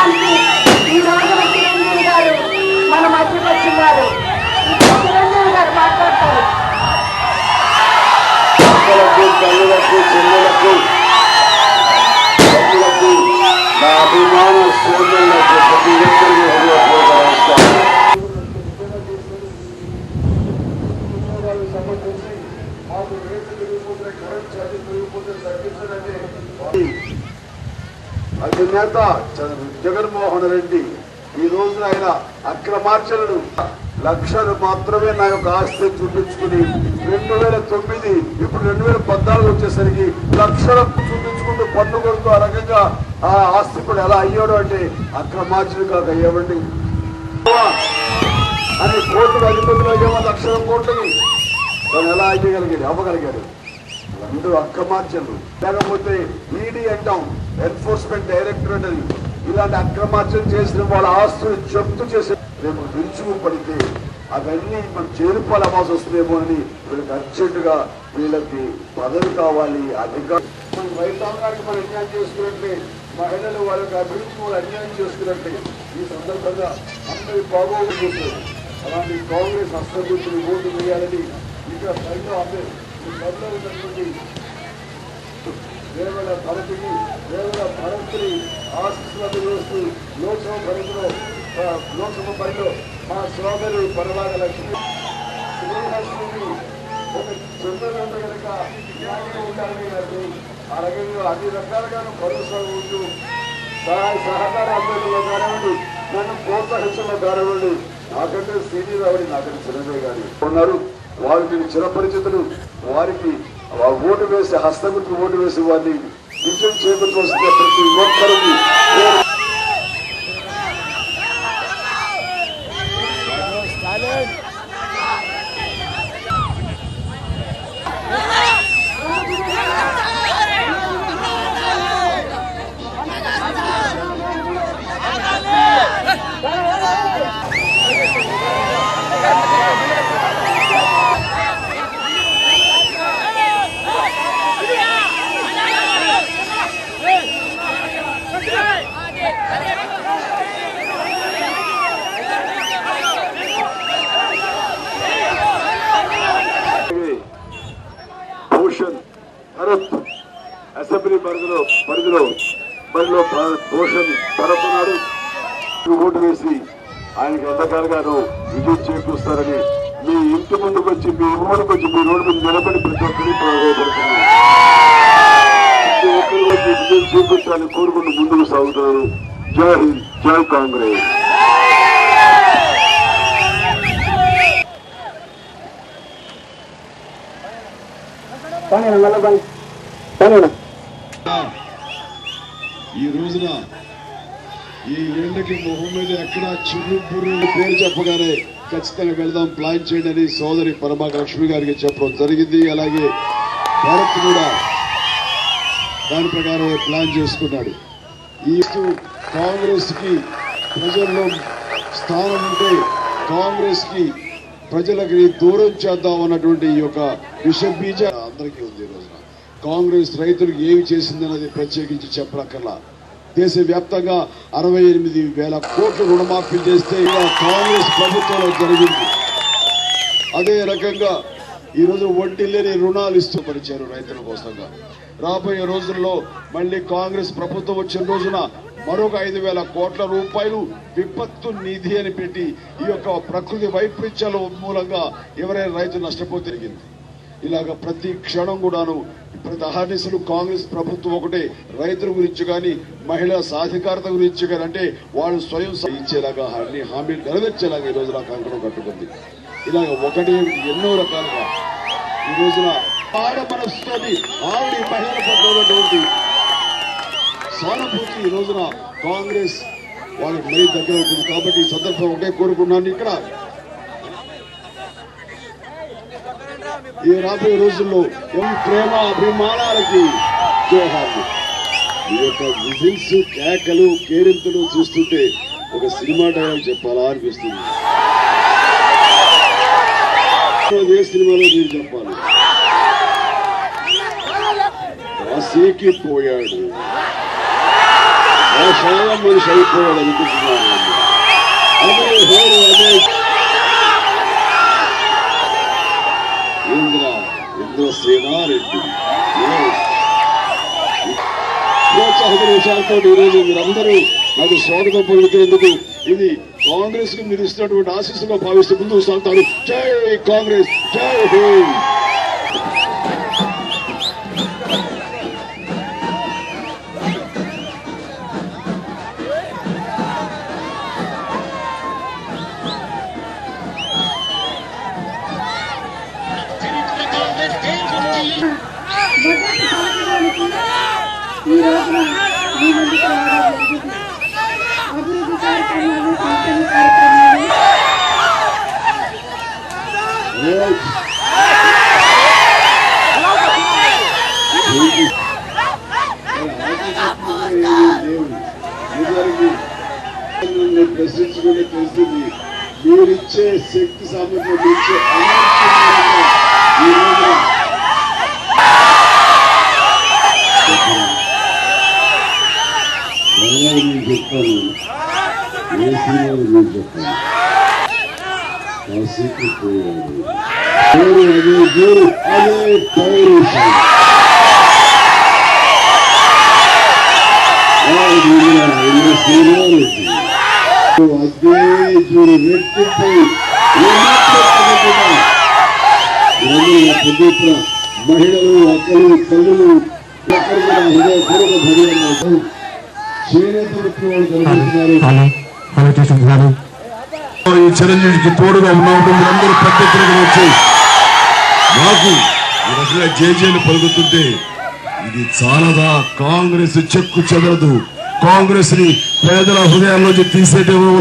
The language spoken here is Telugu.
ఈ రోజున చిరంజీవి గారు మన మధ్యకు వచ్చిన్నారు. చిరంజీవి గారు మాట్లాడతారు. నా అభిమాన సోదరులకు ప్రతి ఒక్కరికి అధినేత జగన్మోహన్ రెడ్డి ఈ రోజున ఆయన అక్రమార్చనలు లక్షలు మాత్రమే నా యొక్క ఆస్తి చూపించుకుని 2009 ఇప్పుడు 2014 వచ్చేసరికి లక్షలు చూపించుకుంటూ పన్ను కొడుతూ ఆ రకంగా ఆ ఆస్తి కూడా ఎలా అయ్యాడు అంటే అక్రమార్చన కాక అయ్యామండి అని కోర్టుకు అధిపతులు అయ్యామో లక్షల కోట్లకి తను ఎలా అవ్వగలిగాడు అందరూ అక్రమార్చనలు. లేకపోతే ఈడీ అంటాం, ఎన్ఫోర్స్మెంట్ డైరెక్టరేట్ అని, ఇలాంటి అక్రమార్చన చేసిన వాళ్ళ ఆస్తులు జప్తు చేసే రేపు విరుచుకు పడితే అవన్నీ మనం చేరుకోవాల్సి వస్తుందేమో అని వీళ్ళకి అర్జెంటుగా వీళ్ళకి పదవి కావాలి, అధికారం. రైతాంగానికి మనం అన్యాయం చేసుకున్నట్టే, మహిళలు వాళ్ళకి అభివృద్ధి వాళ్ళు అన్యాయం చేసుకున్నట్టే ఈ సందర్భంగా అందరి బాగోగులు చూస్తారు. అలాంటి కాంగ్రెస్ హస్తగుర్తులు ఓటు వేయాలని ఇక్కడ వేల భరత్ని ఆశీస్సులను వేస్తూ లోక్సభ పరిధిలో మా సోదరు పరవాగ లక్ష్మి శ్రీలక్ష్మిని ఒక చంద్రులు కనుక ఉండాలని నాకు ఆ రకంగా అన్ని రకాలుగాను భరోసా ఉంటూ సహకార అభ్యర్థుల్లో కానివ్వండి, నన్ను ప్రోత్సహించడంలో కానివ్వండి, నాకంటే సీనియర్ అవని నాకంటే చిరంజీవి గారు ఉన్నారు. వారికి చిరపరిచితులు, వారికి ఓటు వేసి హస్తగుర్తి ఓటు వేసి వారిని విజయం చేకూర్చవలసిన ప్రతి ఒక్కరికి అసెంబ్లీ పరిధిలో భూషణ్ తరపునాడు ఓటు వేసి ఆయనకు ఎంతకాలుగాను విజయం చేకూరుస్తారని మీ ఇంటి ముందుకు వచ్చి, మీ ఊరికి వచ్చి, మీ రోడ్డు మీద నిలబడి ప్రతి ఒక్కరికి ప్రయోజనపడుతున్నారు. ప్రతి ఒక్కరు వచ్చి విజయం చేకూర్చాలని కోరుకుంటూ ముందుకు సాగుతున్నారు. జై హింద్, జై కాంగ్రెస్. ఈ రోజున ఈ ఎండకి మొహం మీద ఎక్కడ చిరుబుర్రు పేరు చెప్పగానే ఖచ్చితంగా వెళ్దాం, ప్లాన్ చేయండి అని సోదరి పరమాక లక్ష్మి గారికి చెప్పడం జరిగింది. అలాగే భారత్ కూడా దాని ప్రకారం ప్లాన్ చేసుకున్నాడు. ఈ కాంగ్రెస్ కి ప్రజల్లో స్థానం ఉంటే కాంగ్రెస్ కి ప్రజలకి దూరం చేద్దాం అన్నటువంటి ఈ యొక్క విషబీజ అందరికీ ఉంది. ఈ రోజున కాంగ్రెస్ రైతులకు ఏమి చేసిందన్నది ప్రత్యేకించి చెప్పనక్కర్లా. దేశవ్యాప్తంగా 68,000 కోట్ల రుణమాఫీ చేస్తే కాంగ్రెస్ ప్రభుత్వంలో జరిగింది. అదే రకంగా ఈరోజు వడ్డీ లేని రుణాలు ఇస్తూ పరిచారు రైతుల కోసంగా. రాబోయే రోజుల్లో మళ్లీ కాంగ్రెస్ ప్రభుత్వం వచ్చిన రోజున మరొక 5,000 కోట్ల రూపాయలు విపత్తు నిధి అని పెట్టి ఈ యొక్క ప్రకృతి వైపరీత్యాల మూలంగా ఎవరైనా రైతు నష్టపోతే జరిగింది. ఇలాగ ప్రతి క్షణం కూడాను ప్రతి అహర్నిశలు కాంగ్రెస్ ప్రభుత్వం ఒకటే రైతుల గురించి కానీ, మహిళా సాధికారత గురించి కానీ, అంటే వాళ్ళు స్వయం ఇచ్చేలాగా అన్ని హామీలు నెరవేర్చేలాగా ఈ రోజున కంకణం కట్టుకుంది. ఇలాగ ఒకటి ఎన్నో రకాలుగా ఈ రోజున ఆడ మనసుతోని ఆవిడ మహిళల పట్ల ఉన్నటువంటి సానుభూతి ఈ రోజున కాంగ్రెస్ వాళ్ళకి మరీ దగ్గర అవుతుంది. కాబట్టి ఈ సందర్భం ఒకటే కోరుకున్నాను. ఇక్కడ ఈ రాబోయే రోజుల్లో ప్రేమ అభిమానాలకి జోహార్లు. ఈ యొక్క విజిల్స్, కేకలు, కేరింతలు చూస్తుంటే ఒక సినిమా డైలాగ్ చెప్పాలా అనిపిస్తుంది. ఏ సినిమాలో మీరు చెప్పాలి, కాశీకి పోయాడు ఆ శాలం మనిషి అయిపోయాడు అనుకుంటున్నాను. అదే ఇంద్రసేనారెడ్డి ప్రోత్సాహక విషయాలతో ఈరోజు మీరందరూ నాకు స్వాగతం పలుకుతున్నందుకు ఇది కాంగ్రెస్ కు మీరు ఇస్తున్నటువంటి ఆశీస్సుగా భావిస్తూ ముందుకు సాగుతారు. జై కాంగ్రెస్, జై హింద్. ఈ రోజున మీ ముందుకు రావడం జరిగింది. అభివృద్ధి కార్యక్రమాలు, సంక్షేమ కార్యక్రమాలు ప్రశ్నించుకునే తెలిసింది. మీరిచ్చే శక్తి సామర్థ్యం ఇచ్చే నేను చెప్తాను, ఏ సినిమాలు నేను చెప్తాను. కాసేపు పోయాడు అదే పౌరుషం. అదే చూడు రెట్టింపై పొద్దున మహిళలు, అక్కలు, తల్లులు ఒక్కరు కూడా హృదయపూర్వక ధన్యవాదాలు. ఈ చిరంజీవికి తోడుగా ఉన్నప్పుడు మీరందరూ పద్ధతులకు వచ్చి నాకు ఈ రకంగా జేజేలు పలుకుతుంటే ఇది చాలదా? కాంగ్రెస్ చెక్కు చెదరదు. కాంగ్రెస్ ని పేదల హృదయాల్లోంచి తీసేటప్పుడు